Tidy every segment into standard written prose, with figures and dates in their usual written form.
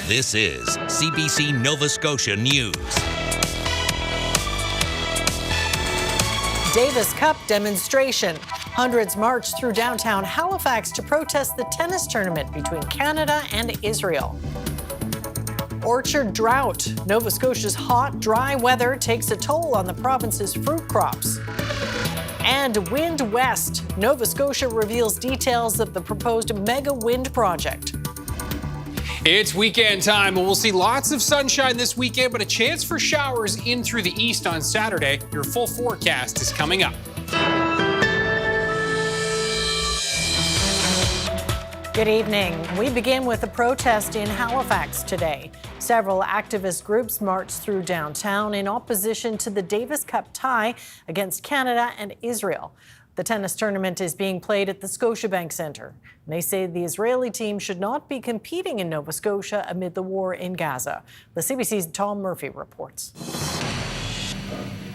This is CBC Nova Scotia News. Davis Cup demonstration. Hundreds marched through downtown Halifax to protest the tennis tournament between Canada and Israel. Orchard drought. Nova Scotia's hot, dry weather takes a toll on the province's fruit crops. And wind west. Nova Scotia reveals details of the proposed mega wind project. It's weekend time, and we'll see lots of sunshine this weekend, but a chance for showers in through the east on Saturday. Your full forecast is coming up. Good evening. We begin with a protest in Halifax today. Several activist groups marched through downtown in opposition to the Davis Cup tie against Canada and Israel. The tennis tournament is being played at the Scotiabank Centre. They say the Israeli team should not be competing in Nova Scotia amid the war in Gaza. The CBC's Tom Murphy reports.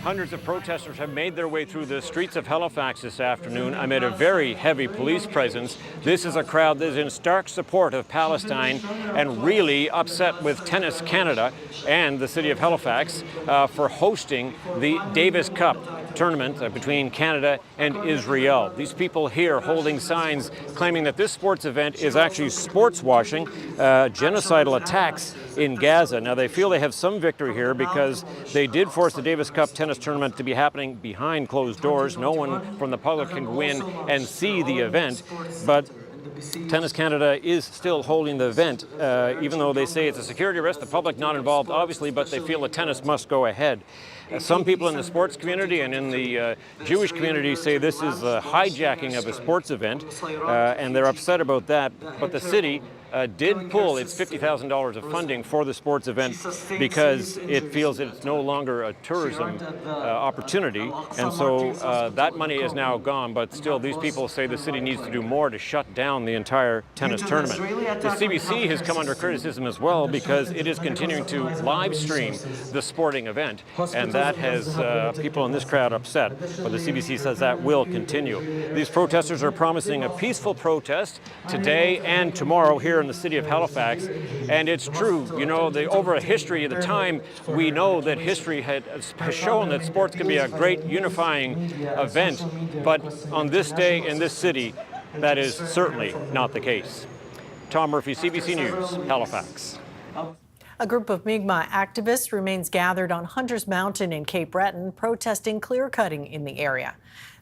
Hundreds of protesters have made their way through the streets of Halifax this afternoon amid a very heavy police presence. This is a crowd that is in stark support of Palestine and really upset with Tennis Canada and the city of Halifax for hosting the Davis Cup tournament between Canada and Israel. These people here holding signs claiming that this sports event is actually sports washing, genocidal attacks in Gaza. Now, they feel they have some victory here because they did force the Davis Cup tennis tournament to be happening behind closed doors. No one from the public can go in and see the event, but Tennis Canada is still holding the event, even though they say it's a security risk. The public not involved, obviously, but they feel the tennis must go ahead. Some people in the sports community and in the Jewish community say this is a hijacking of a sports event, and they're upset about that. But the city did pull its $50,000 of funding for the sports event because it feels that it's no longer a tourism opportunity. And so that money is now gone, but still these people say the city needs to do more to shut down the entire tennis tournament. The CBC has come under criticism as well because it is continuing to live stream the sporting event, and that has people in this crowd upset. But the CBC says that will continue. These protesters are promising a peaceful protest today and tomorrow here in the city of Halifax, and it's true, you know, over a history of the time, we know that history has shown that sports can be a great unifying event, but on this day in this city, that is certainly not the case. Tom Murphy, CBC News, Halifax. A group of Mi'kmaq activists remains gathered on Hunter's Mountain in Cape Breton, protesting clear-cutting in the area.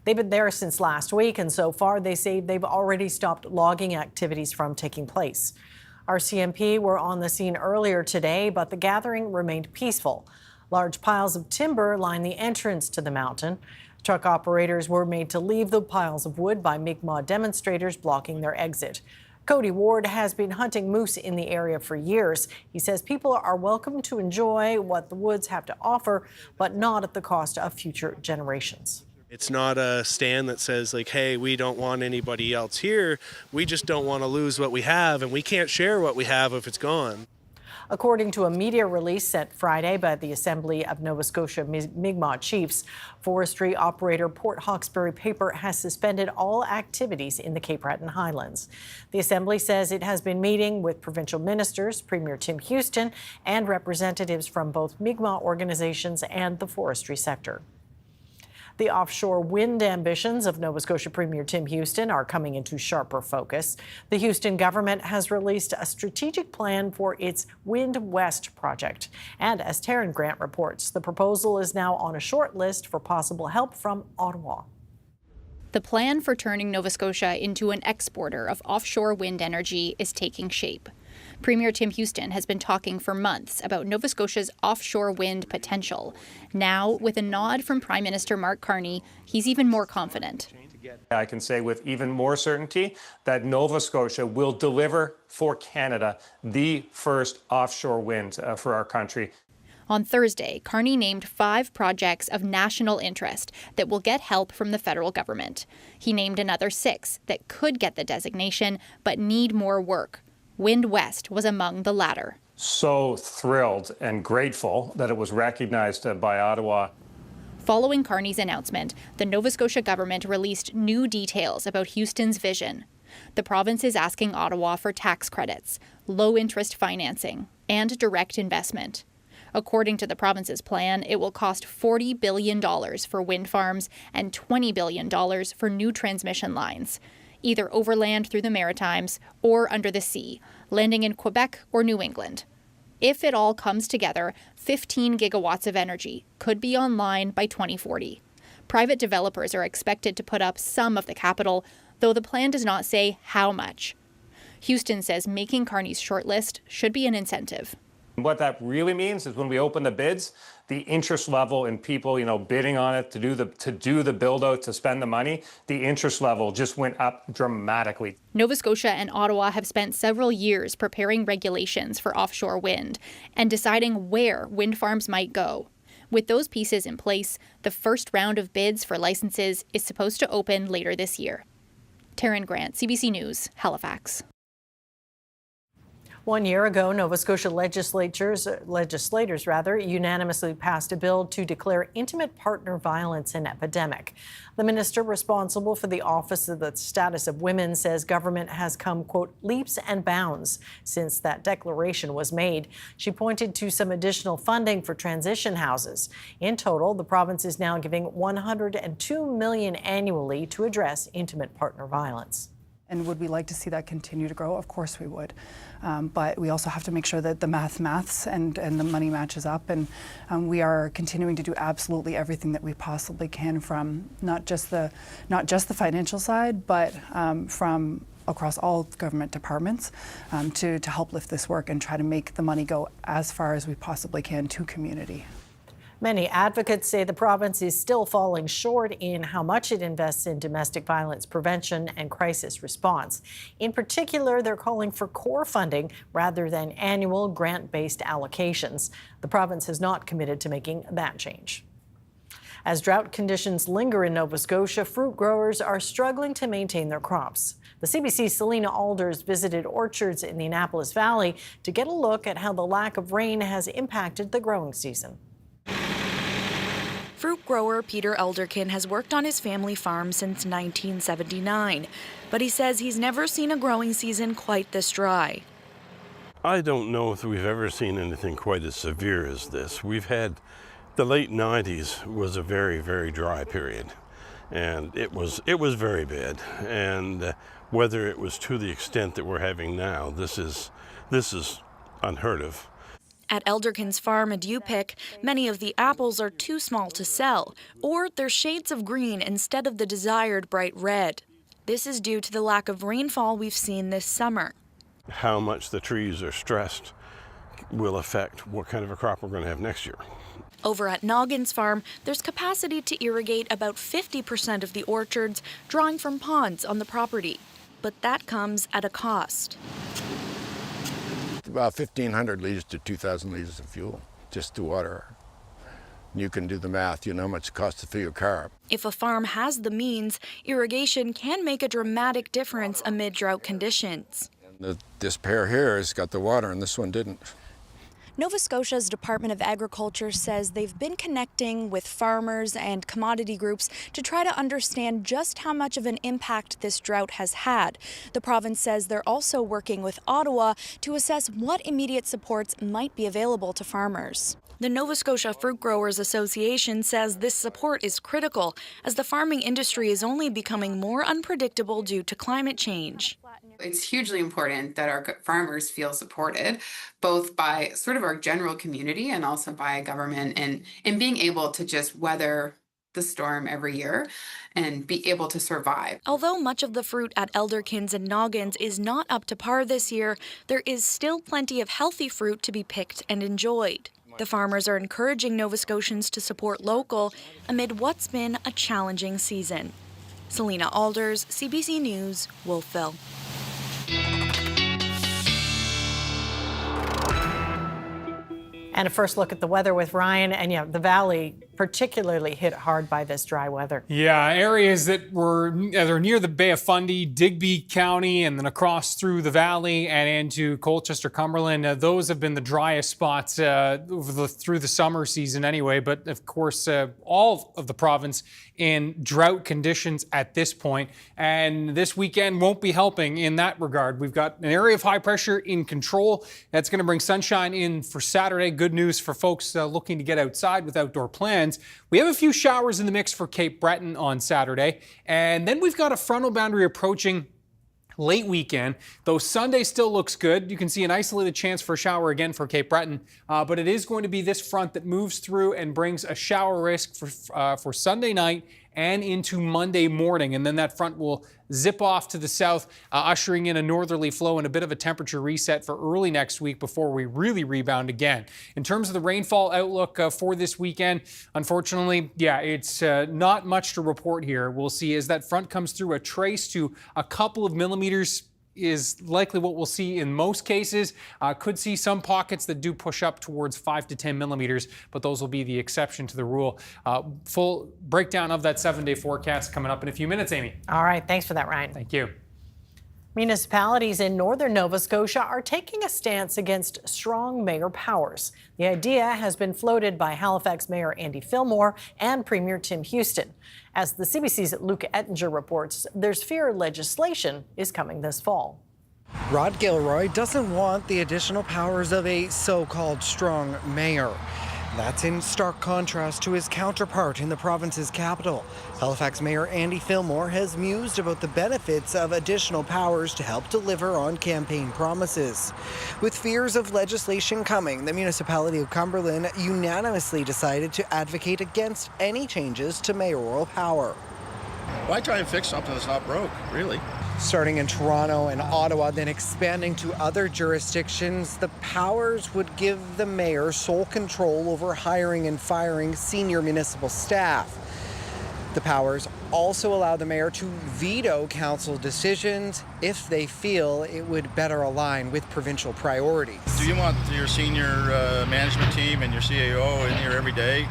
They've been there since last week, and so far they say they've already stopped logging activities from taking place. RCMP were on the scene earlier today, but the gathering remained peaceful. Large piles of timber line the entrance to the mountain. Truck operators were made to leave the piles of wood by Mi'kmaq demonstrators blocking their exit. Cody Ward has been hunting moose in the area for years. He says people are welcome to enjoy what the woods have to offer, but not at the cost of future generations. It's not a stand that says like, hey, we don't want anybody else here. We just don't want to lose what we have, and we can't share what we have if it's gone. According to a media release sent Friday by the Assembly of Nova Scotia Mi'kmaq Chiefs, forestry operator Port Hawkesbury Paper has suspended all activities in the Cape Breton Highlands. The Assembly says it has been meeting with provincial ministers, Premier Tim Houston, and representatives from both Mi'kmaq organizations and the forestry sector. The offshore wind ambitions of Nova Scotia Premier Tim Houston are coming into sharper focus. The Houston government has released a strategic plan for its Wind West project. And as Taryn Grant reports, the proposal is now on a short list for possible help from Ottawa. The plan for turning Nova Scotia into an exporter of offshore wind energy is taking shape. Premier Tim Houston has been talking for months about Nova Scotia's offshore wind potential. Now, with a nod from Prime Minister Mark Carney, he's even more confident. I can say with even more certainty that Nova Scotia will deliver for Canada the first offshore wind for our country. On Thursday, Carney named 5 projects of national interest that will get help from the federal government. He named another 6 that could get the designation but need more work. Wind West was among the latter. So thrilled and grateful that it was recognized by Ottawa. Following Carney's announcement, the Nova Scotia government released new details about Houston's vision. The province is asking Ottawa for tax credits, low-interest financing, and direct investment. According to the province's plan, it will cost $40 billion for wind farms and $20 billion for new transmission lines, either overland through the Maritimes or under the sea, landing in Quebec or New England. If it all comes together, 15 gigawatts of energy could be online by 2040. Private developers are expected to put up some of the capital, though the plan does not say how much. Houston says making Carney's shortlist should be an incentive. What that really means is when we open the bids, the interest level in people, bidding on it to do the build out, to spend the money, the interest level just went up dramatically. Nova Scotia and Ottawa have spent several years preparing regulations for offshore wind and deciding where wind farms might go. With those pieces in place, the first round of bids for licenses is supposed to open later this year. Taryn Grant, CBC News, Halifax. 1 year ago, Nova Scotia legislators unanimously passed a bill to declare intimate partner violence an epidemic. The minister responsible for the Office of the Status of Women says government has come, quote, leaps and bounds since that declaration was made. She pointed to some additional funding for transition houses. In total, the province is now giving $102 million annually to address intimate partner violence. And would we like to see that continue to grow? Of course we would. But we also have to make sure that the maths and the money matches up. And we are continuing to do absolutely everything that we possibly can, from not just the financial side, but from across all government departments to help lift this work and try to make the money go as far as we possibly can to community. Many advocates say the province is still falling short in how much it invests in domestic violence prevention and crisis response. In particular, they're calling for core funding rather than annual grant-based allocations. The province has not committed to making that change. As drought conditions linger in Nova Scotia, fruit growers are struggling to maintain their crops. The CBC's Selena Alders visited orchards in the Annapolis Valley to get a look at how the lack of rain has impacted the growing season. Fruit grower Peter Elderkin has worked on his family farm since 1979, but he says he's never seen a growing season quite this dry. I don't know if we've ever seen anything quite as severe as this. We've had the late 90s was a very, very dry period, and it was very bad. And whether it was to the extent that we're having now, this is unheard of. At Elderkin's farm in Yupik, many of the apples are too small to sell, or they're shades of green instead of the desired bright red. This is due to the lack of rainfall we've seen this summer. How much the trees are stressed will affect what kind of a crop we're going to have next year. Over at Noggin's farm, there's capacity to irrigate about 50% of the orchards, drawing from ponds on the property. But that comes at a cost. About 1,500 liters to 2,000 liters of fuel just to water. You can do the math, you know how much it costs to fill your car. If a farm has the means, irrigation can make a dramatic difference amid drought conditions. This pair here has got the water and this one didn't. Nova Scotia's Department of Agriculture says they've been connecting with farmers and commodity groups to try to understand just how much of an impact this drought has had. The province says they're also working with Ottawa to assess what immediate supports might be available to farmers. The Nova Scotia Fruit Growers Association says this support is critical as the farming industry is only becoming more unpredictable due to climate change. It's hugely important that our farmers feel supported, both by sort of our general community and also by government, and being able to just weather the storm every year and be able to survive. Although much of the fruit at Elderkin's and Noggins is not up to par this year, there is still plenty of healthy fruit to be picked and enjoyed. The farmers are encouraging Nova Scotians to support local amid what's been a challenging season. Selena Alders, CBC News, Wolfville. And a first look at the weather with Ryan. And yeah, the valley particularly hit hard by this dry weather. Yeah, areas that were near the Bay of Fundy, Digby County, and then across through the valley and into Colchester, Cumberland. Those have been the driest spots through the summer season anyway. But of course, all of the province in drought conditions at this point. And this weekend won't be helping in that regard. We've got an area of high pressure in control. That's going to bring sunshine in for Saturday. Good news for folks looking to get outside with outdoor plans. We have a few showers in the mix for Cape Breton on Saturday. And then we've got a frontal boundary approaching late weekend, though Sunday still looks good. You can see an isolated chance for a shower again for Cape Breton, but it is going to be this front that moves through and brings a shower risk for Sunday night and into Monday morning. And then that front will zip off to the south, ushering in a northerly flow and a bit of a temperature reset for early next week before we really rebound again. In terms of the rainfall outlook for this weekend, unfortunately, it's not much to report here. We'll see as that front comes through, a trace to a couple of millimeters is likely what we'll see in most cases. Could see some pockets that do push up towards 5 to 10 millimeters, but those will be the exception to the rule. Full breakdown of that 7-day forecast coming up in a few minutes, Amy. All right, thanks for that, Ryan. Thank you. Municipalities in northern Nova Scotia are taking a stance against strong mayor powers. The idea has been floated by Halifax Mayor Andy Fillmore and Premier Tim Houston. As the CBC's Luke Ettinger reports, there's fear legislation is coming this fall. Rod Gilroy doesn't want the additional powers of a so-called strong mayor. That's in stark contrast to his counterpart in the province's capital. Halifax Mayor Andy Fillmore has mused about the benefits of additional powers to help deliver on campaign promises. With fears of legislation coming, the municipality of Cumberland unanimously decided to advocate against any changes to mayoral power. Why try and fix something that's not broke, really? Starting in Toronto and Ottawa, then expanding to other jurisdictions, the powers would give the mayor sole control over hiring and firing senior municipal staff. The powers also allow the mayor to veto council decisions if they feel it would better align with provincial priorities. Do you want your senior management team and your CAO in here every day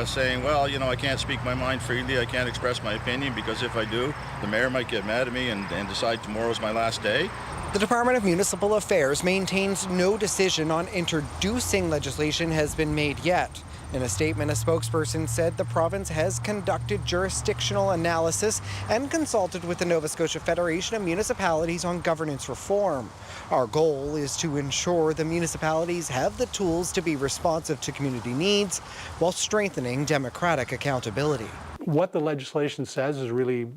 saying, well, I can't speak my mind freely, I can't express my opinion because if I do, the mayor might get mad at me and decide tomorrow's my last day? The Department of Municipal Affairs maintains no decision on introducing legislation has been made yet. In a statement, a spokesperson said the province has conducted jurisdictional analysis and consulted with the Nova Scotia Federation of Municipalities on governance reform. Our goal is to ensure the municipalities have the tools to be responsive to community needs while strengthening democratic accountability. What the legislation says is really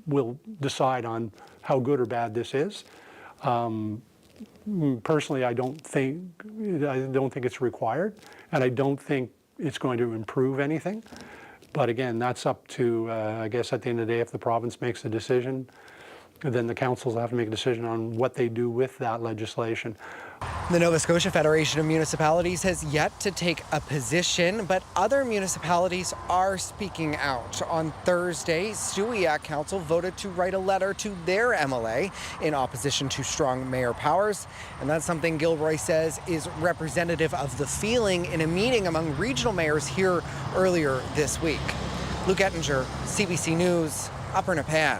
will decide on how good or bad this is. Personally, I don't think it's required, and I don't think it's going to improve anything. But again, that's up to, I guess at the end of the day, if the province makes a decision, then the councils have to make a decision on what they do with that legislation. The Nova Scotia Federation of Municipalities has yet to take a position, but other municipalities are speaking out. On Thursday, Stewiacke Council voted to write a letter to their MLA in opposition to strong mayor powers, and that's something Gilroy says is representative of the feeling in a meeting among regional mayors here earlier this week. Luke Ettinger, CBC News, Upper Nepean.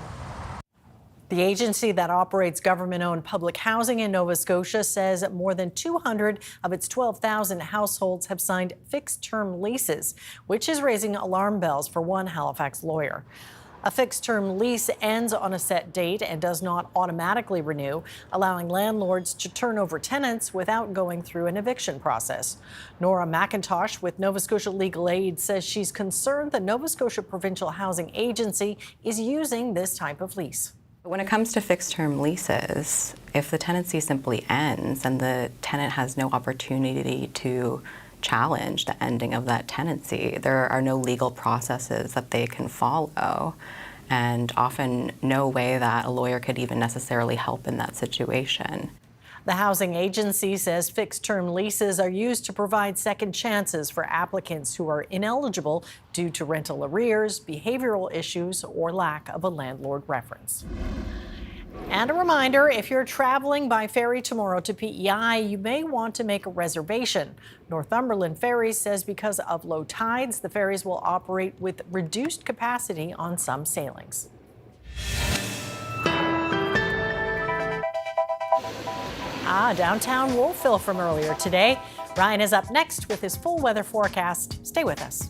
The agency that operates government-owned public housing in Nova Scotia says more than 200 of its 12,000 households have signed fixed-term leases, which is raising alarm bells for one Halifax lawyer. A fixed-term lease ends on a set date and does not automatically renew, allowing landlords to turn over tenants without going through an eviction process. Nora McIntosh with Nova Scotia Legal Aid says she's concerned the Nova Scotia Provincial Housing Agency is using this type of lease. When it comes to fixed-term leases, if the tenancy simply ends and the tenant has no opportunity to challenge the ending of that tenancy, there are no legal processes that they can follow, and often no way that a lawyer could even necessarily help in that situation. The housing agency says fixed-term leases are used to provide second chances for applicants who are ineligible due to rental arrears, behavioral issues, or lack of a landlord reference. And a reminder, if you're traveling by ferry tomorrow to PEI, you may want to make a reservation. Northumberland Ferries says because of low tides, the ferries will operate with reduced capacity on some sailings. Downtown Wolfville from earlier today. Ryan is up next with his full weather forecast. Stay with us.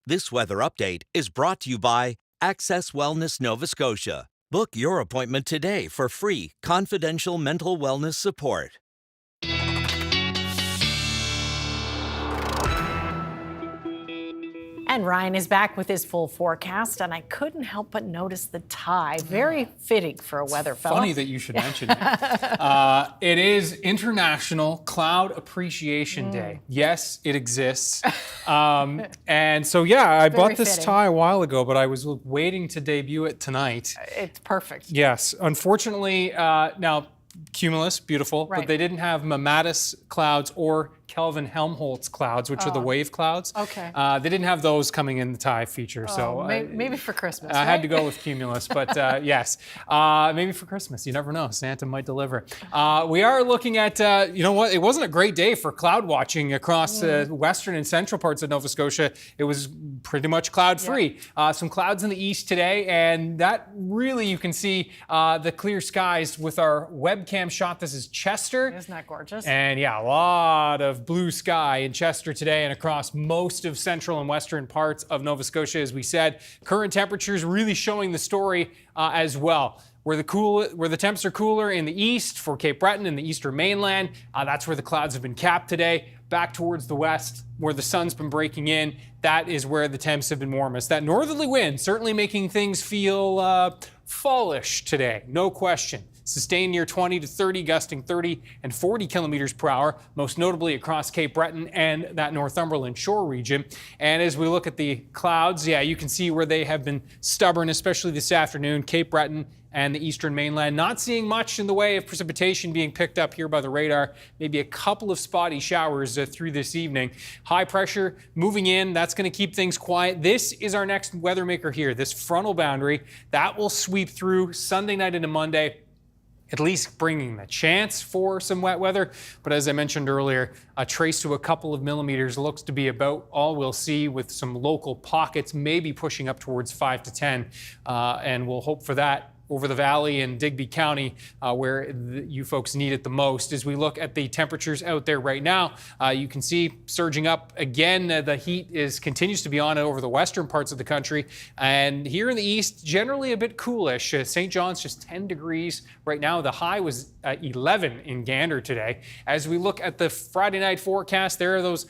This weather update is brought to you by Access Wellness Nova Scotia. Book your appointment today for free, confidential mental wellness support. And Ryan is back with his full forecast, and I couldn't help but notice the tie. Very fitting for a weather fella. Funny that you should mention it. It is International Cloud Appreciation Day. Yes, it exists. And so, yeah, I bought this tie a while ago, but I was waiting to debut it tonight. It's perfect. Yes. Unfortunately, now, cumulus, beautiful, but they didn't have mammatus clouds or Kelvin-Helmholtz clouds, which are the wave clouds. Okay. They didn't have those coming in the TIE feature, so maybe for Christmas. I had to go with cumulus, but yes, maybe for Christmas. You never know. Santa might deliver. We are looking at, you know what? It wasn't a great day for cloud watching across western and central parts of Nova Scotia. It was pretty much cloud-free. Some clouds in the east today, and that really you can see the clear skies with our webcam shot. This is Chester. Isn't that gorgeous? And yeah, a lot of blue sky in Chester today and across most of central and western parts of Nova Scotia, as we said. Current temperatures really showing the story as well. Where the temps are cooler in the east for Cape Breton and the eastern mainland, that's where the clouds have been capped today. Back towards the west, where the sun's been breaking in, that is where the temps have been warmest. That northerly wind certainly making things feel fallish today, no question. Sustained near 20 to 30, gusting 30 and 40 kilometers per hour, most notably across Cape Breton and that Northumberland shore region. And as we look at the clouds, yeah, you can see where they have been stubborn, especially this afternoon, Cape Breton and the eastern mainland. Not seeing much in the way of precipitation being picked up here by the radar. Maybe a couple of spotty showers through this evening. High pressure moving in. That's going to keep things quiet. This is our next weather maker here. This frontal boundary that will sweep through Sunday night into Monday, at least bringing the chance for some wet weather. But as I mentioned earlier, a trace to a couple of millimeters looks to be about all we'll see, with some local pockets maybe pushing up towards 5 to 10. And we'll hope for that over the valley and Digby County, where you folks need it the most. As we look at the temperatures out there right now, you can see surging up again. The heat continues to be on over the western parts of the country. And here in the east, generally a bit coolish. St. John's just 10 degrees right now. The high was 11 in Gander today. As we look at the Friday night forecast, there are those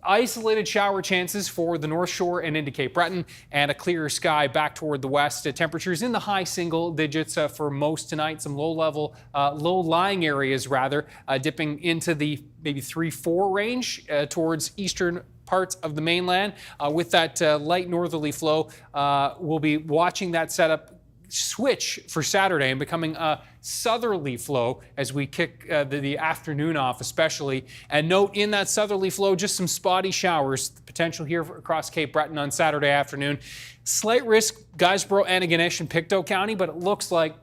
isolated shower chances for the North Shore and into Cape Breton, and a clearer sky back toward the west. Temperatures in the high single digits for most tonight. Some low-lying areas rather, dipping into the maybe 3-4 range towards eastern parts of the mainland. With that light northerly flow, we'll be watching that setup switch for Saturday and becoming a southerly flow as we kick the afternoon off especially. And note in that southerly flow, just some spotty showers, the potential here across Cape Breton on Saturday afternoon. Slight risk, Guysborough, Antigonish, and Pictou County, but it looks like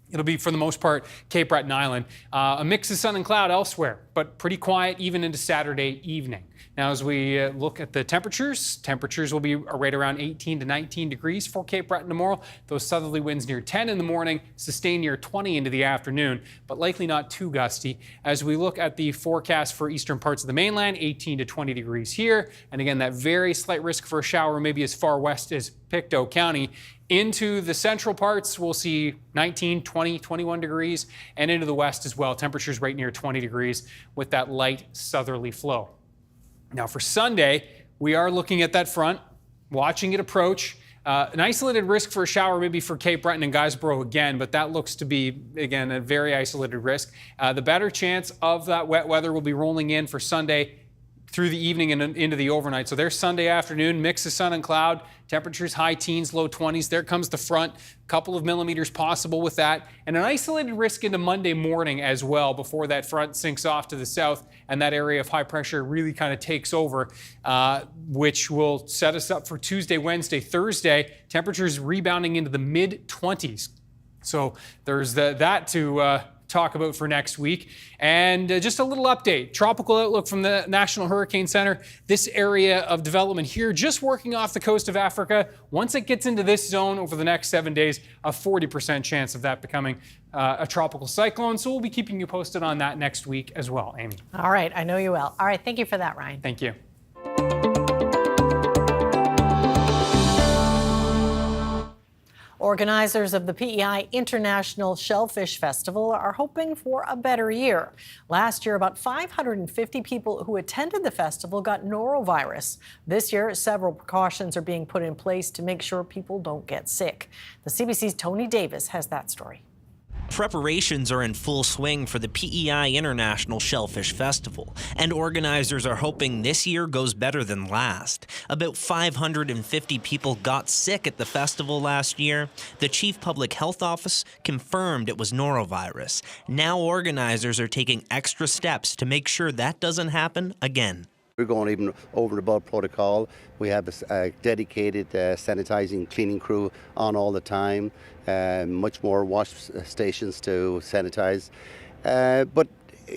it'll be, for the most part, Cape Breton Island. A mix of sun and cloud elsewhere, but pretty quiet even into Saturday evening. Now, as we look at the temperatures will be right around 18 to 19 degrees for Cape Breton tomorrow. Those southerly winds near 10 in the morning, sustain near 20 into the afternoon, but likely not too gusty. As we look at the forecast for eastern parts of the mainland, 18 to 20 degrees here. And again, that very slight risk for a shower, maybe as far west as Pictou County. Into the central parts, we'll see 19, 20, 21 degrees, and into the west as well. Temperatures right near 20 degrees with that light southerly flow. Now for Sunday, we are looking at that front, watching it approach. An isolated risk for a shower maybe for Cape Breton and Guysborough again, but that looks to be, again, a very isolated risk. The better chance of that wet weather will be rolling in for Sunday through the evening and into the overnight. So there's Sunday afternoon, mix of sun and cloud, temperatures high teens, low 20s. There comes the front, couple of millimeters possible with that, and an isolated risk into Monday morning as well before that front sinks off to the south and that area of high pressure really kind of takes over, which will set us up for Tuesday, Wednesday, Thursday. Temperatures rebounding into the mid-20s. So there's that to talk about for next week. And just a little update, tropical outlook from the National Hurricane Center. This area of development here, just working off the coast of Africa. Once it gets into this zone over the next 7 days, a 40% chance of that becoming a tropical cyclone. So we'll be keeping you posted on that next week as well, Amy. All right, I know you will. All right, thank you for that, Ryan. Thank you. Organizers of the PEI International Shellfish Festival are hoping for a better year. Last year, about 550 people who attended the festival got norovirus. This year, several precautions are being put in place to make sure people don't get sick. The CBC's Tony Davis has that story. Preparations are in full swing for the PEI International Shellfish Festival, and organizers are hoping this year goes better than last. About 550 people got sick at the festival last year. The Chief Public Health Office confirmed it was norovirus. Now organizers are taking extra steps to make sure that doesn't happen again. We're going even over and above protocol. We have a dedicated sanitizing, cleaning crew on all the time, much more wash stations to sanitize. But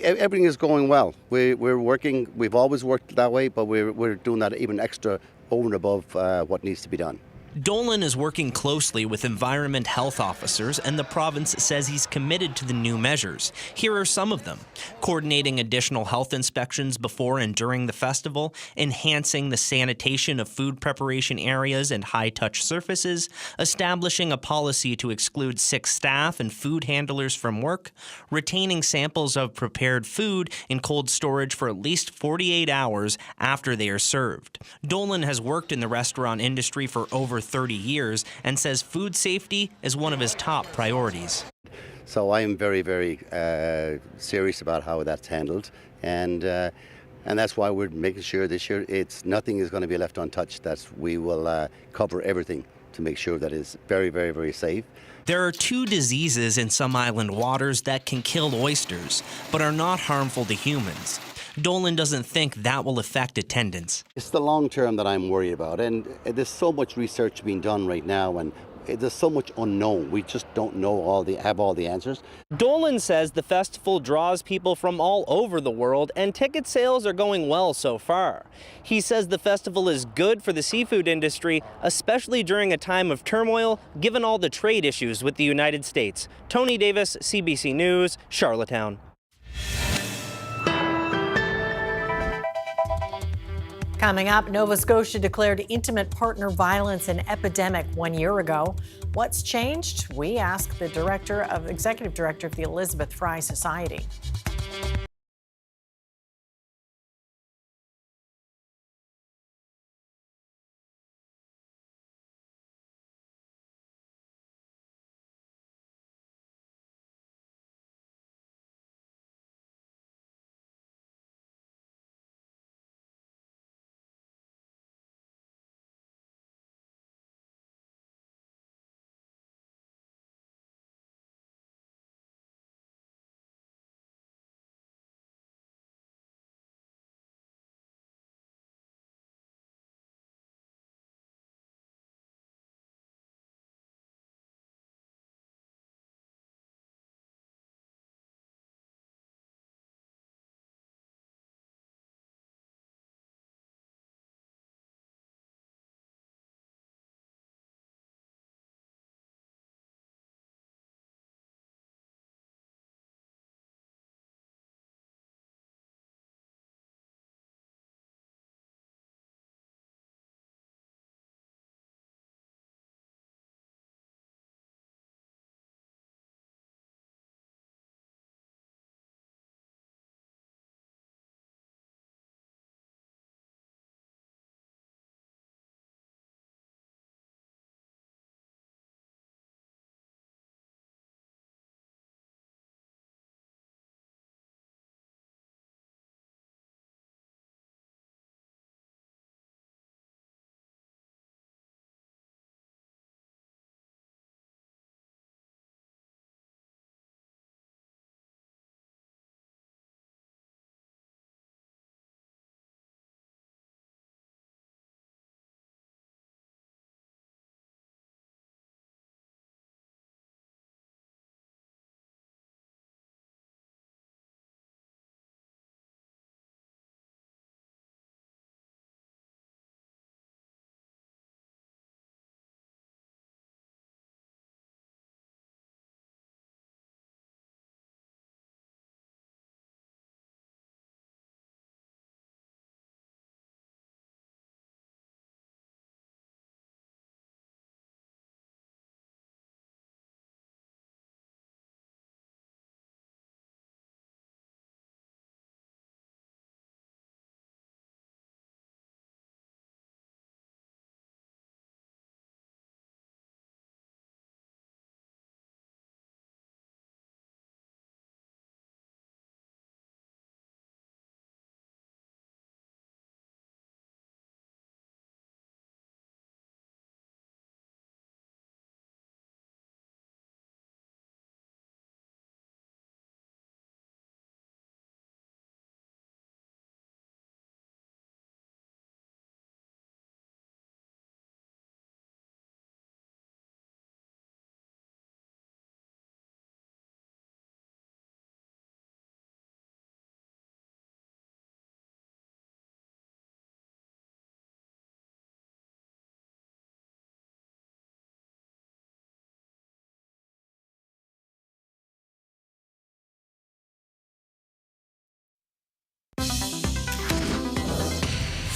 everything is going well. We're working, we've always worked that way, but we're doing that even extra over and above what needs to be done. Dolan is working closely with environment health officers, and the province says he's committed to the new measures. Here are some of them: coordinating additional health inspections before and during the festival, enhancing the sanitation of food preparation areas and high-touch surfaces, establishing a policy to exclude sick staff and food handlers from work, retaining samples of prepared food in cold storage for at least 48 hours after they are served. Dolan has worked in the restaurant industry for over 30 years and says food safety is one of his top priorities. So I am very, very serious about how that's handled, and that's why we're making sure this year nothing is going to be left untouched. That we will cover everything to make sure that it's very, very, very safe. There are 2 diseases in some island waters that can kill oysters, but are not harmful to humans. Dolan doesn't think that will affect attendance. It's the long term that I'm worried about, and there's so much research being done right now, and there's so much unknown. We just don't know have all the answers. Dolan says the festival draws people from all over the world, and ticket sales are going well so far. He says the festival is good for the seafood industry, especially during a time of turmoil, given all the trade issues with the United States. Tony Davis, CBC News, Charlottetown. Coming up, Nova Scotia declared intimate partner violence an epidemic 1 year ago. What's changed? We ask the executive director of the Elizabeth Fry Society.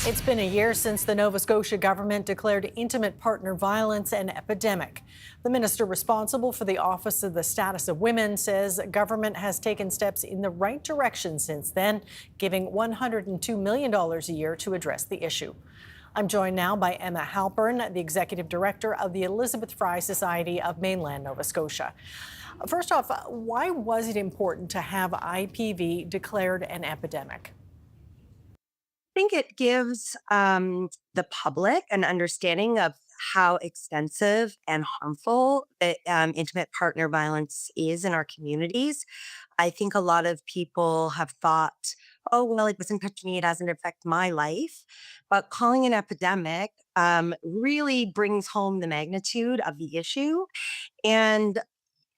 It's been a year since the Nova Scotia government declared intimate partner violence an epidemic. The minister responsible for the Office of the Status of Women says government has taken steps in the right direction since then, giving $102 million a year to address the issue. I'm joined now by Emma Halpern, the executive director of the Elizabeth Fry Society of Mainland Nova Scotia. First off, why was it important to have IPV declared an epidemic? I think it gives the public an understanding of how extensive and harmful intimate partner violence is in our communities. I think a lot of people have thought, oh, well, it doesn't touch me, it doesn't affect my life. But calling an epidemic really brings home the magnitude of the issue. And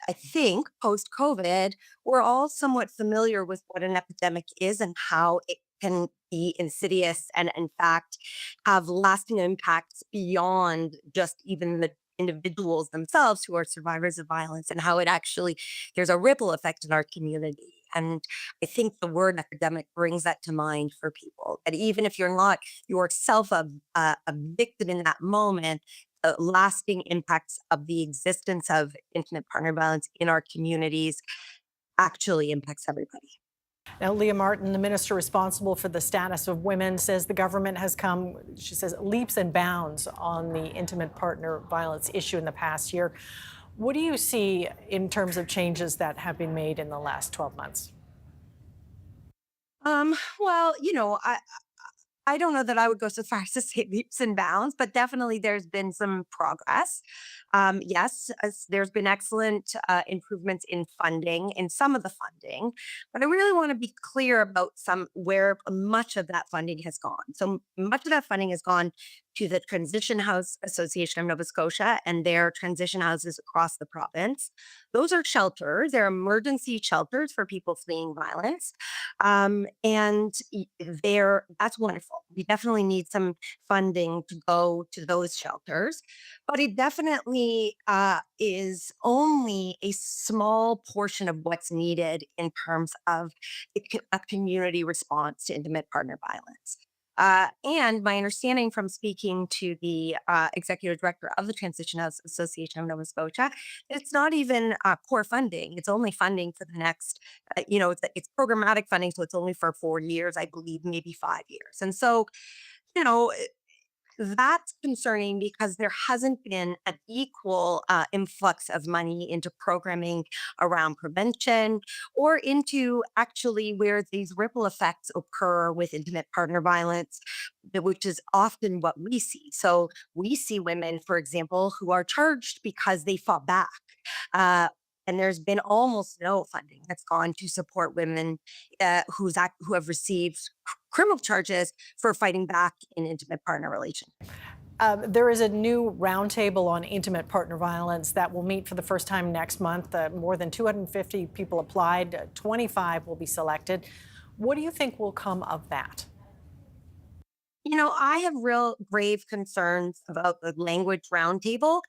I think post COVID, we're all somewhat familiar with what an epidemic is and how it can be insidious and, in fact, have lasting impacts beyond just even the individuals themselves who are survivors of violence, and how it actually, there's a ripple effect in our community. And I think the word epidemic brings that to mind for people. That even if you're not yourself a victim in that moment, lasting impacts of the existence of intimate partner violence in our communities actually impacts everybody. Now, Leah Martin, the minister responsible for the status of women, says the government has come, she says, leaps and bounds on the intimate partner violence issue in the past year. What do you see in terms of changes that have been made in the last 12 months? Well, I don't know that I would go so far as to say leaps and bounds, but definitely there's been some progress. Yes, there's been excellent improvements in funding, in some of the funding, but I really want to be clear about where much of that funding has gone. So much of that funding has gone to the Transition House Association of Nova Scotia and their transition houses across the province. Those are shelters, they're emergency shelters for people fleeing violence. That's wonderful. We definitely need some funding to go to those shelters, but it definitely is only a small portion of what's needed in terms of a community response to intimate partner violence. And my understanding from speaking to the executive director of the Transition House Association of Nova Scotia, it's not even core funding. It's only funding for the next, it's programmatic funding. So it's only for 4 years, I believe, maybe 5 years. And so, you know, that's concerning because there hasn't been an equal influx of money into programming around prevention or into actually where these ripple effects occur with intimate partner violence, which is often what we see. So we see women, for example, who are charged because they fought back. And there's been almost no funding that's gone to support women who have received criminal charges for fighting back in intimate partner relations. There is a new roundtable on intimate partner violence that will meet for the first time next month. More than 250 people applied, 25 will be selected. What do you think will come of that? I have real grave concerns about the language roundtable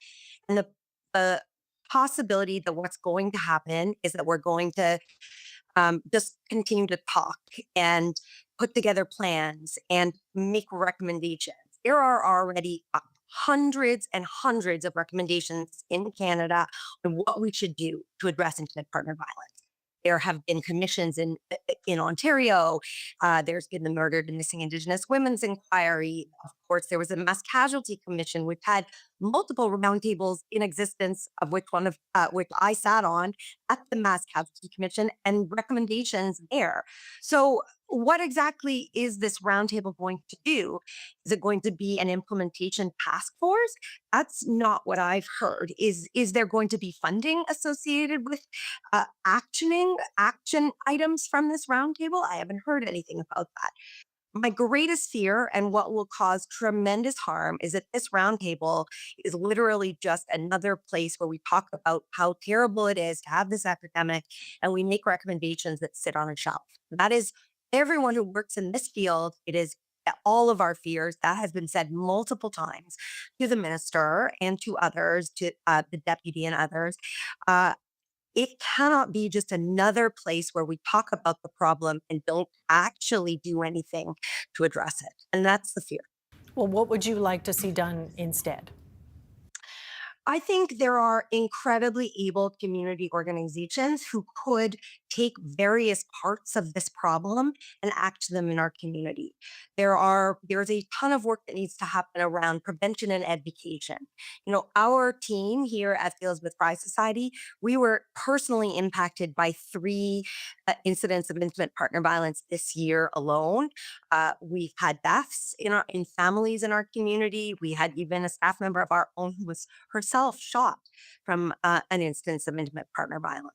and the possibility that what's going to happen is that we're going to just continue to talk and put together plans and make recommendations. There are already hundreds and hundreds of recommendations in Canada on what we should do to address intimate partner violence. There have been commissions in Ontario. There's been the Murdered and Missing Indigenous Women's Inquiry. Of course, there was a Mass Casualty Commission, which had multiple roundtables in existence, of which which I sat on at the Mass Casualty Commission, and recommendations there. So what exactly is this roundtable going to do? Is it going to be an implementation task force? That's not what I've heard. Is there going to be funding associated with action items from this roundtable? I haven't heard anything about that. My greatest fear and what will cause tremendous harm is that this roundtable is literally just another place where we talk about how terrible it is to have this epidemic and we make recommendations that sit on a shelf. That is everyone who works in this field. It is all of our fears. That has been said multiple times to the minister and to others, to the deputy and others. It cannot be just another place where we talk about the problem and don't actually do anything to address it. And that's the fear. Well, what would you like to see done instead? I think there are incredibly able community organizations who could take various parts of this problem and act them in our community. There's a ton of work that needs to happen around prevention and education. You know, our team here at Fields with Fry Society, we were personally impacted by 3 incidents of intimate partner violence this year alone. We've had deaths in families in our community. We had even a staff member of our own who was herself shot from an instance of intimate partner violence.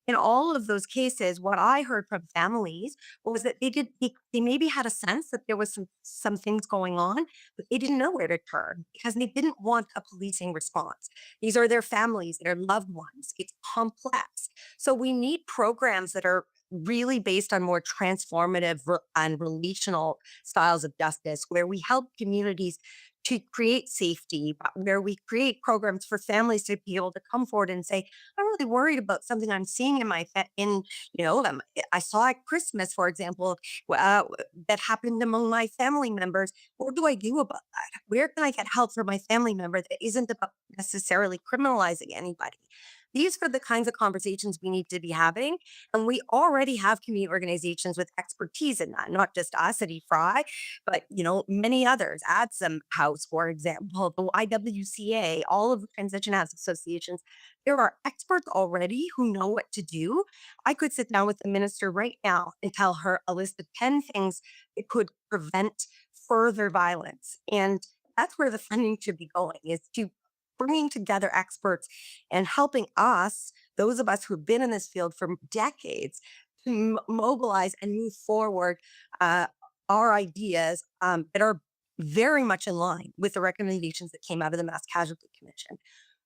In all of those cases, what I heard from families was that they maybe had a sense that there was some things going on, but they didn't know where to turn because they didn't want a policing response. These are their families, their loved ones. It's complex. So we need programs that are really based on more transformative and relational styles of justice, where we help communities to create safety, but where we create programs for families to be able to come forward and say, I'm really worried about something I'm seeing in I saw at Christmas, for example, that happened among my family members. What do I do about that? Where can I get help for my family member that isn't about necessarily criminalizing anybody? These are the kinds of conversations we need to be having. And we already have community organizations with expertise in that, not just us at eFry, but many others. ADSM House, for example, the IWCA, all of the transition house associations. There are experts already who know what to do. I could sit down with the minister right now and tell her a list of 10 things that could prevent further violence. And that's where the funding should be going, is to bringing together experts and helping us, those of us who've been in this field for decades, to mobilize and move forward our ideas that are very much in line with the recommendations that came out of the Mass Casualty Commission.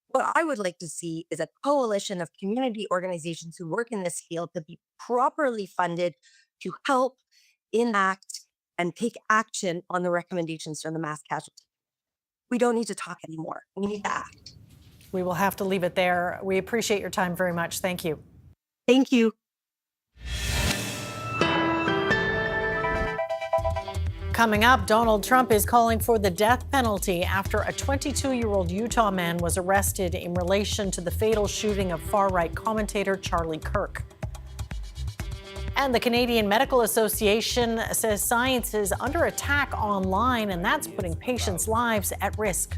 What I would like to see is a coalition of community organizations who work in this field to be properly funded to help enact and take action on the recommendations from the Mass Casualty. We don't need to talk anymore. We need to act. We will have to leave it there. We appreciate your time very much. Thank you. Thank you. Coming up, Donald Trump is calling for the death penalty after a 22-year-old Utah man was arrested in relation to the fatal shooting of far-right commentator Charlie Kirk. And the Canadian Medical Association says science is under attack online, and that's putting patients' lives at risk.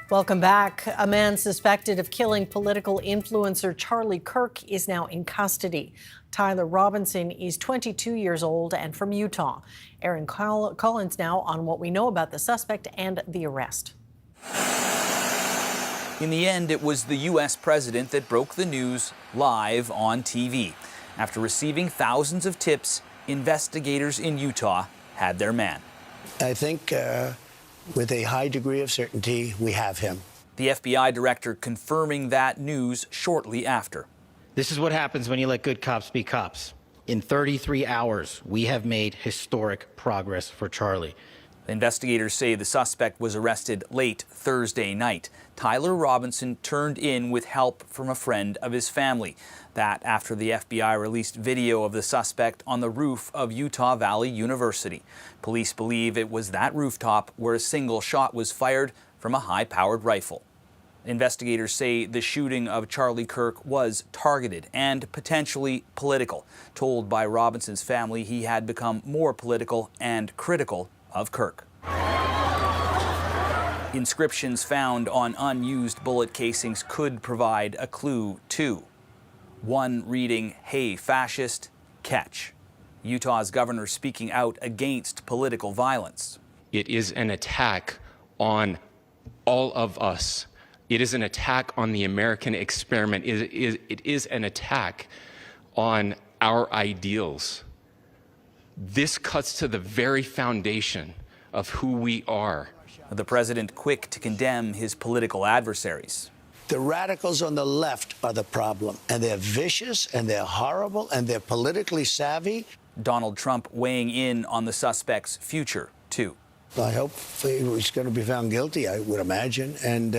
Welcome back. A man suspected of killing political influencer Charlie Kirk is now in custody. Tyler Robinson is 22 years old and from Utah. Aaron Collins now on what we know about the suspect and the arrest. In the end, it was the U.S. president that broke the news live on TV. After receiving thousands of tips, investigators in Utah had their man. I think with a high degree of certainty, we have him. The FBI director confirming that news shortly after. This is what happens when you let good cops be cops. In 33 hours, we have made historic progress for Charlie. Investigators say the suspect was arrested late Thursday night. Tyler Robinson turned in with help from a friend of his family. That after the FBI released video of the suspect on the roof of Utah Valley University. Police believe it was that rooftop where a single shot was fired from a high-powered rifle. Investigators say the shooting of Charlie Kirk was targeted and potentially political. Told by Robinson's family he had become more political and critical of Kirk. Inscriptions found on unused bullet casings could provide a clue too. One reading, "Hey fascist, catch." Utah's governor speaking out against political violence. It is an attack on all of us. It is an attack on the American experiment. It is an attack on our ideals. This cuts to the very foundation of who we are. The president quick to condemn his political adversaries. The radicals on the left are the problem, and they're vicious, and they're horrible, and they're politically savvy. Donald Trump weighing in on the suspect's future, too. I hope he's going to be found guilty, I would imagine, and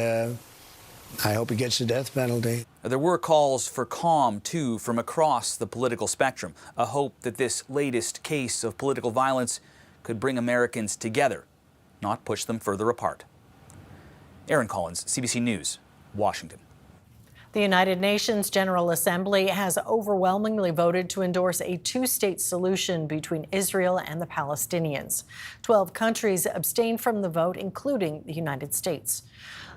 I hope he gets the death penalty. There were calls for calm, too, from across the political spectrum, a hope that this latest case of political violence could bring Americans together, not push them further apart. Aaron Collins, CBC News, Washington. The United Nations General Assembly has overwhelmingly voted to endorse a two-state solution between Israel and the Palestinians. 12 countries abstained from the vote, including the United States.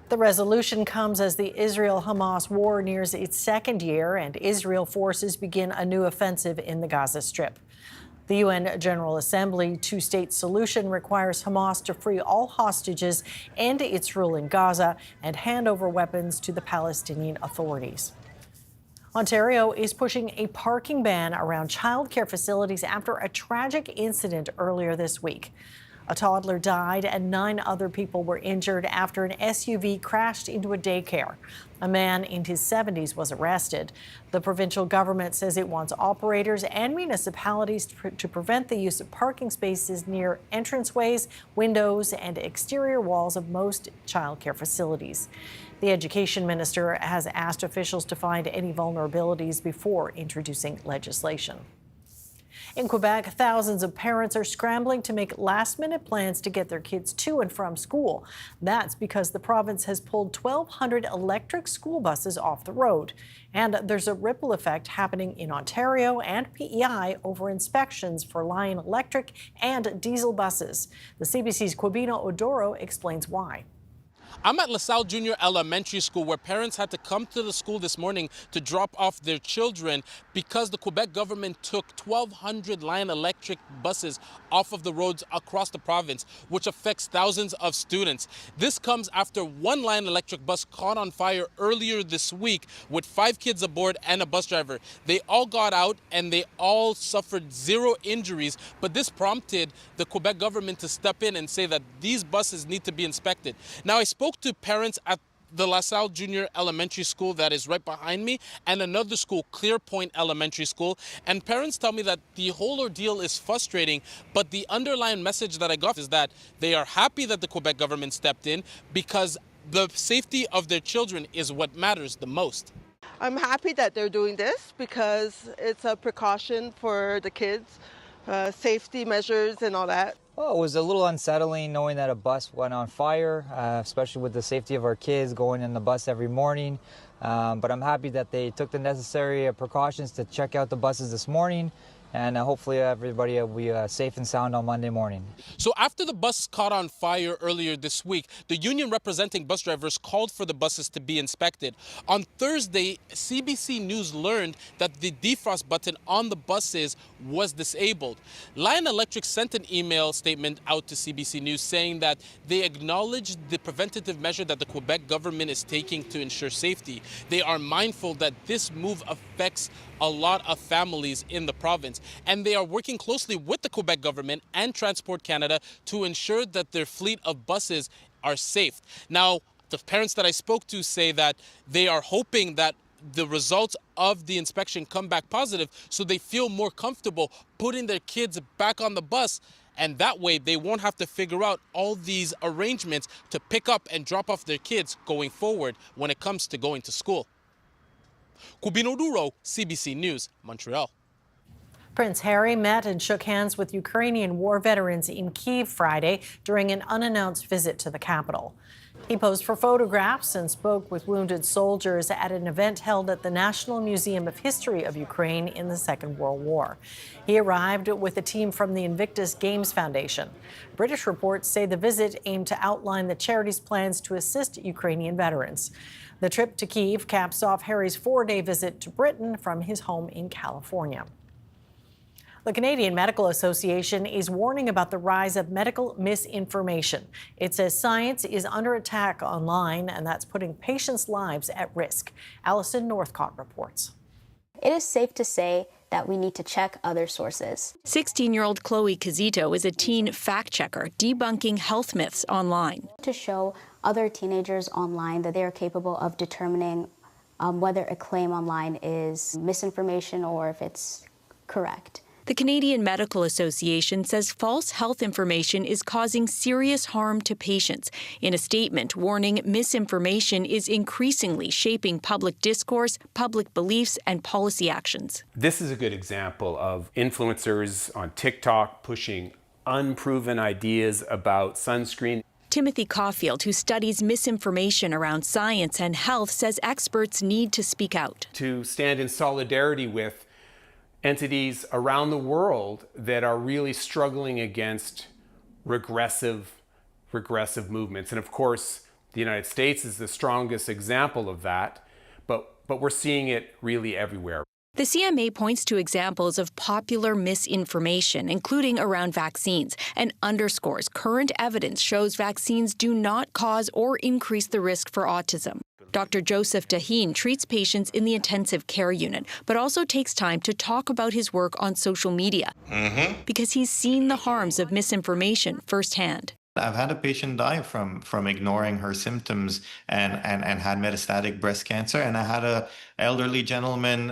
The resolution comes as the Israel-Hamas war nears its second year and Israel forces begin a new offensive in the Gaza Strip. The UN General Assembly two-state solution requires Hamas to free all hostages, end its rule in Gaza, and hand over weapons to the Palestinian authorities. Ontario is pushing a parking ban around childcare facilities after a tragic incident earlier this week. A toddler died and 9 other people were injured after an SUV crashed into a daycare. A man in his 70s was arrested. The provincial government says it wants operators and municipalities to prevent the use of parking spaces near entranceways, windows, and exterior walls of most childcare facilities. The education minister has asked officials to find any vulnerabilities before introducing legislation. In Quebec, thousands of parents are scrambling to make last-minute plans to get their kids to and from school. That's because the province has pulled 1,200 electric school buses off the road. And there's a ripple effect happening in Ontario and PEI over inspections for Lion Electric and diesel buses. The CBC's Quabina Odoro explains why. I'm at LaSalle Junior Elementary School, where parents had to come to the school this morning to drop off their children because the Quebec government took 1,200 Lion Electric buses off of the roads across the province, which affects thousands of students. This comes after one Lion Electric bus caught on fire earlier this week with 5 kids aboard and a bus driver. They all got out and they all suffered 0 injuries, but this prompted the Quebec government to step in and say that these buses need to be inspected. Now, I spoke to parents at the LaSalle Junior Elementary School that is right behind me and another school, Clear Point Elementary School, and parents tell me that the whole ordeal is frustrating, but the underlying message that I got is that they are happy that the Quebec government stepped in because the safety of their children is what matters the most. I'm happy that they're doing this because it's a precaution for the kids, safety measures and all that. Well, it was a little unsettling knowing that a bus went on fire, especially with the safety of our kids going in the bus every morning. But I'm happy that they took the necessary precautions to check out the buses this morning and hopefully everybody will be safe and sound on Monday morning. So after the bus caught on fire earlier this week, the union representing bus drivers called for the buses to be inspected. On Thursday, CBC News learned that the defrost button on the buses was disabled. Lion Electric sent an email statement out to CBC News saying that they acknowledge the preventative measure that the Quebec government is taking to ensure safety. They are mindful that this move affects a lot of families in the province, and they are working closely with the Quebec government and Transport Canada to ensure that their fleet of buses are safe. Now, the parents that I spoke to say that they are hoping that the results of the inspection come back positive so they feel more comfortable putting their kids back on the bus, and that way they won't have to figure out all these arrangements to pick up and drop off their kids going forward when it comes to going to school. Cubino Duro, CBC News, Montreal. Prince Harry met and shook hands with Ukrainian war veterans in Kyiv Friday during an unannounced visit to the capital. He posed for photographs and spoke with wounded soldiers at an event held at the National Museum of History of Ukraine in the Second World War. He arrived with a team from the Invictus Games Foundation. British reports say the visit aimed to outline the charity's plans to assist Ukrainian veterans. The trip to Kyiv caps off Harry's 4-day visit to Britain from his home in California. The Canadian Medical Association is warning about the rise of medical misinformation. It says science is under attack online, and that's putting patients' lives at risk. Allison Northcott reports. It is safe to say that we need to check other sources. 16-year-old Chloe Kazito is a teen fact-checker debunking health myths online. To show other teenagers online that they are capable of determining whether a claim online is misinformation or if it's correct. The Canadian Medical Association says false health information is causing serious harm to patients. In a statement warning misinformation is increasingly shaping public discourse, public beliefs, and policy actions. This is a good example of influencers on TikTok pushing unproven ideas about sunscreen. Timothy Caulfield, who studies misinformation around science and health, says experts need to speak out. To stand in solidarity with entities around the world that are really struggling against regressive movements. And of course, the United States is the strongest example of that, but we're seeing it really everywhere. The CMA points to examples of popular misinformation, including around vaccines, and underscores current evidence shows vaccines do not cause or increase the risk for autism. Dr. Joseph Taheen treats patients in the intensive care unit, but also takes time to talk about his work on social media because he's seen the harms of misinformation firsthand. I've had a patient die from ignoring her symptoms and had metastatic breast cancer. And I had an elderly gentleman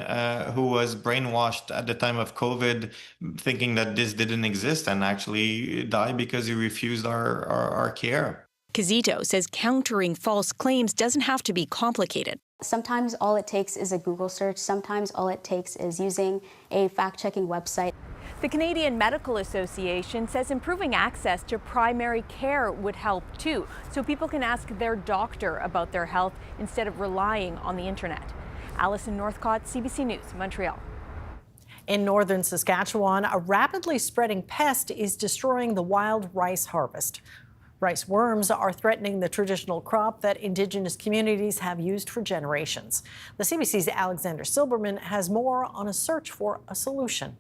who was brainwashed at the time of COVID, thinking that this didn't exist, and actually died because he refused our care. Kazito says countering false claims doesn't have to be complicated. Sometimes all it takes is a Google search. Sometimes all it takes is using a fact-checking website. The Canadian Medical Association says improving access to primary care would help too, so people can ask their doctor about their health instead of relying on the internet. Allison Northcott, CBC News, Montreal. In northern Saskatchewan, a rapidly spreading pest is destroying the wild rice harvest. Rice worms are threatening the traditional crop that Indigenous communities have used for generations. The CBC's Alexander Silberman has more on a search for a solution.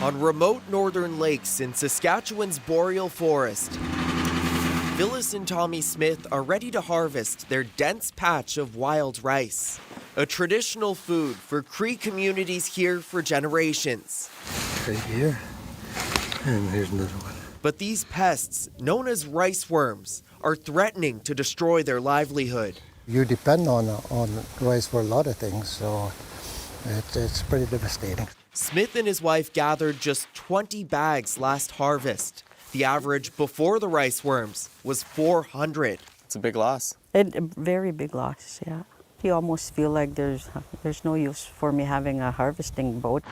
On remote northern lakes in Saskatchewan's boreal forest, Phyllis and Tommy Smith are ready to harvest their dense patch of wild rice, a traditional food for Cree communities here for generations. Right here, and here's another one. But these pests, known as rice worms, are threatening to destroy their livelihood. You depend on rice for a lot of things, so it's pretty devastating. Smith and his wife gathered just 20 bags last harvest. The average before the rice worms was 400. It's a big loss. A very big loss, yeah. You almost feel like there's no use for me having a harvesting boat.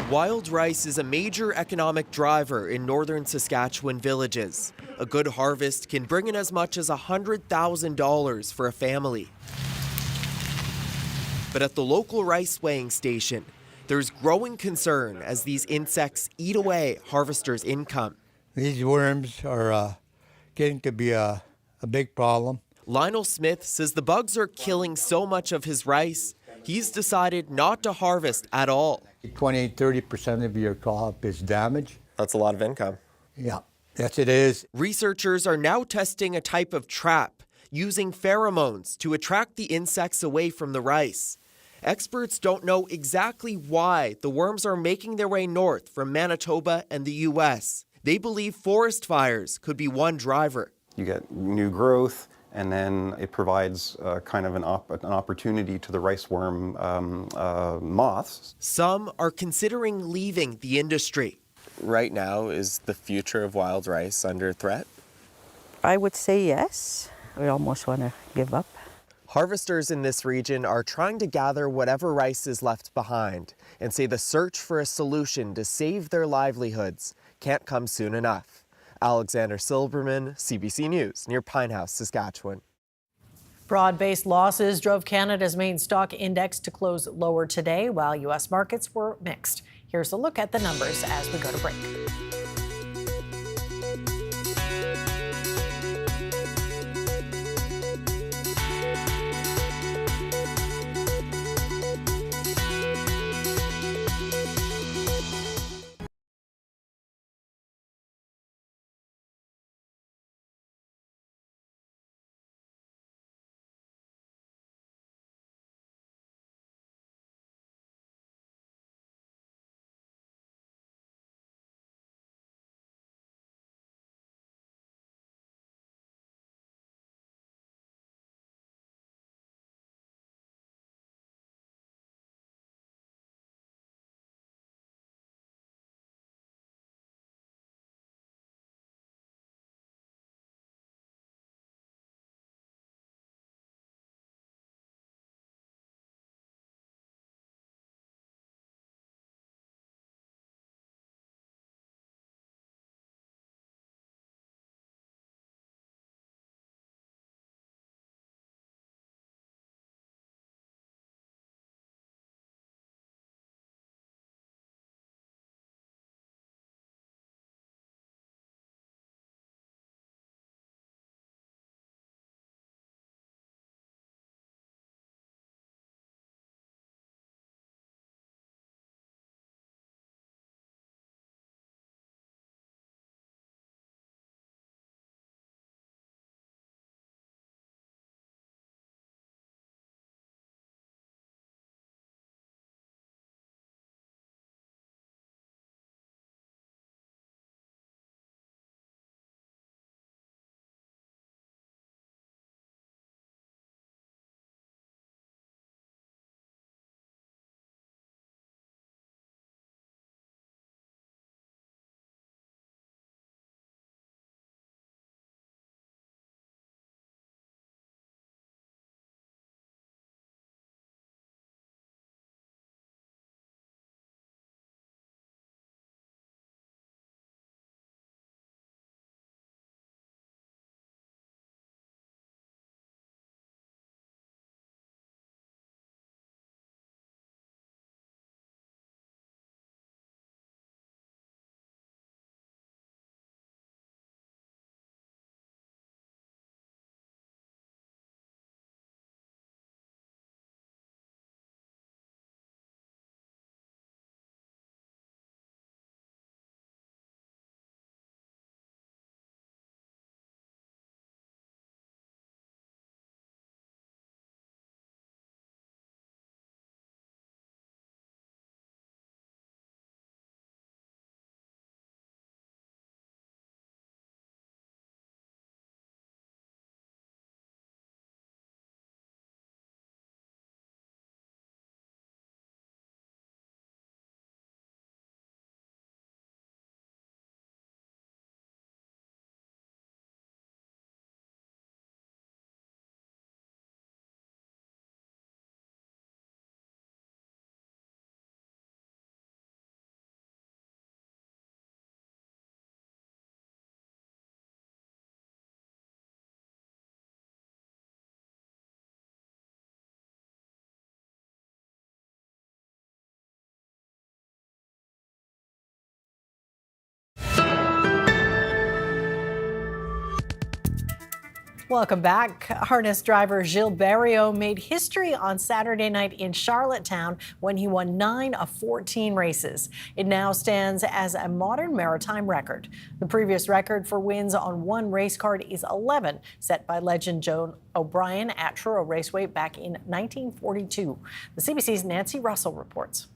Wild rice is a major economic driver in northern Saskatchewan villages. A good harvest can bring in as much as $100,000 for a family. But at the local rice weighing station, there's growing concern as these insects eat away harvesters' income. These worms are getting to be a big problem. Lionel Smith says the bugs are killing so much of his rice, he's decided not to harvest at all. 20-30% of your crop is damaged. That's a lot of income. Yeah, yes it is. Researchers are now testing a type of trap using pheromones to attract the insects away from the rice. Experts don't know exactly why the worms are making their way north from Manitoba and the U.S. They believe forest fires could be one driver. You get new growth, and then it provides kind of an opportunity to the rice worm moths. Some are considering leaving the industry. Right now, is the future of wild rice under threat? I would say yes. We almost want to give up. Harvesters in this region are trying to gather whatever rice is left behind and say the search for a solution to save their livelihoods can't come soon enough. Alexander Silberman, CBC News, near Pinehouse, Saskatchewan. Broad-based losses drove Canada's main stock index to close lower today, while U.S. markets were mixed. Here's a look at the numbers as we go to break. Welcome back. Harness driver Gilles Barriot made history on Saturday night in Charlottetown when he won 9 of 14 races. It now stands as a modern maritime record. The previous record for wins on one race card is 11, set by legend Joan O'Brien at Truro Raceway back in 1942. The CBC's Nancy Russell reports.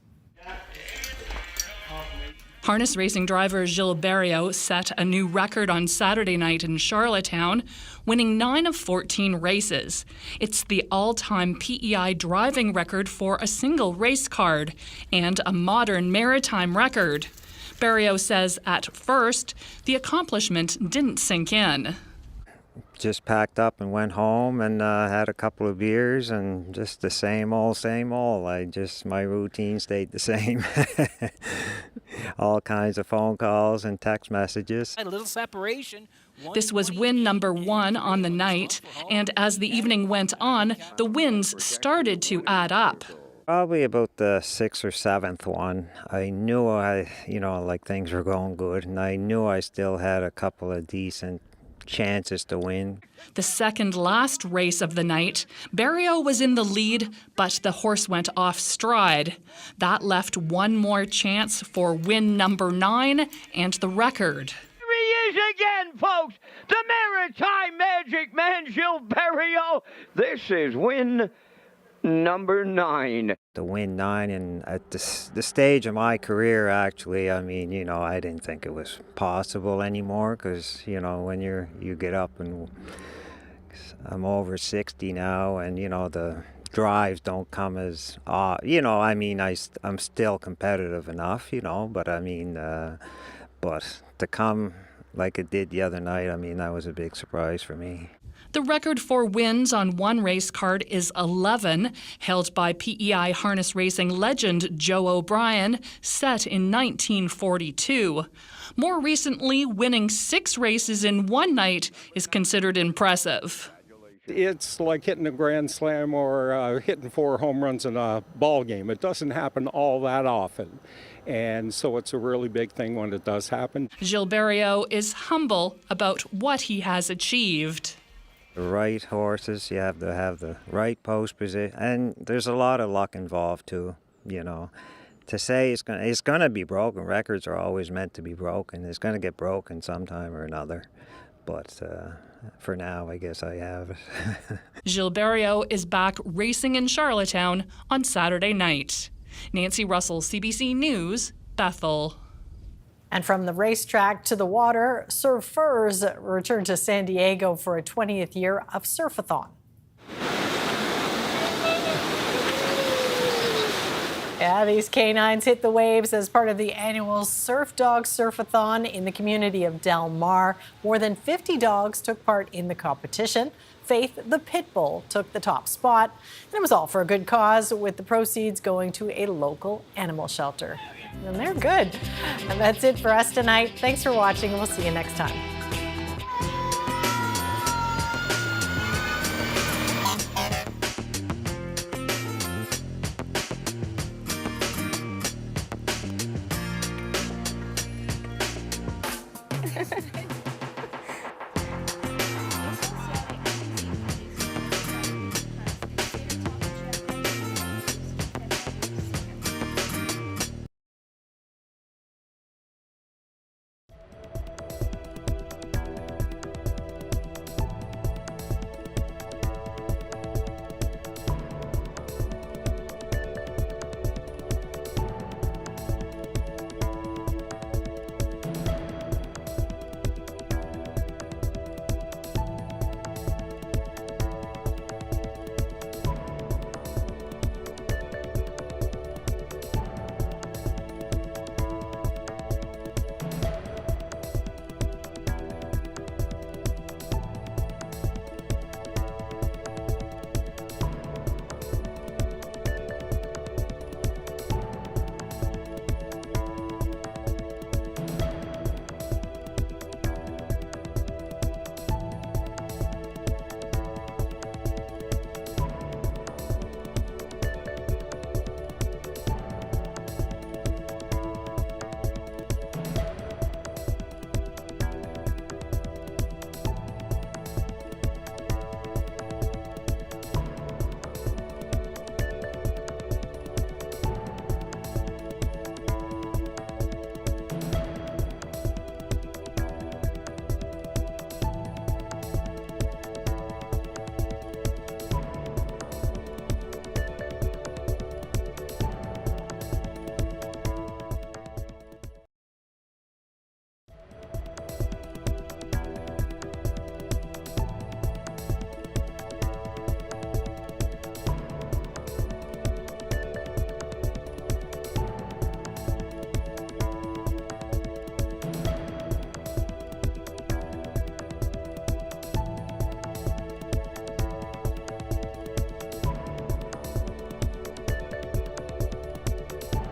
Harness racing driver Gilles Barriot set a new record on Saturday night in Charlottetown, winning 9 of 14 races. It's the all-time PEI driving record for a single race card and a modern maritime record. Barriot says at first, the accomplishment didn't sink in. Just packed up and went home and had a couple of beers and just the same old, same old. My routine stayed the same. All kinds of phone calls and text messages. A little separation. This was win number 1 on the night, and as the evening went on, the wins started to add up. Probably about the 6th or 7th one. I knew things were going good, and I knew I still had a couple of decent chances to win. The second last race of the night, Barriot was in the lead, but the horse went off stride. That left one more chance for win number 9 and the record. Here he is again, folks, the maritime magic man, Gilles Barriot. This is win number 9. To win 9, and at the stage of my career, actually, I didn't think it was possible anymore, because, when you get up, and I'm over 60 now, and, the drives don't come as, I'm still competitive enough, but to come like it did the other night, that was a big surprise for me. The record for wins on one race card is 11, held by PEI harness racing legend Joe O'Brien, set in 1942. More recently, winning 6 races in one night is considered impressive. It's like hitting a grand slam or hitting 4 home runs in a ball game. It doesn't happen all that often. And so it's a really big thing when it does happen. Gilles Barriot is humble about what he has achieved. The right horses, you have to have the right post position, and there's a lot of luck involved too, To say it's going to be broken. Records are always meant to be broken. It's going to get broken sometime or another. But for now, I guess I have it. Gilles Barriot is back racing in Charlottetown on Saturday night. Nancy Russell, CBC News, Bethel. And from the racetrack to the water, surfers return to San Diego for a 20th year of Surfathon. Yeah, these canines hit the waves as part of the annual Surf Dog Surfathon in the community of Del Mar. More than 50 dogs took part in the competition. Faith, the pit bull, took the top spot. And it was all for a good cause, with the proceeds going to a local animal shelter. And they're good. And that's it for us tonight. Thanks for watching, and we'll see you next time.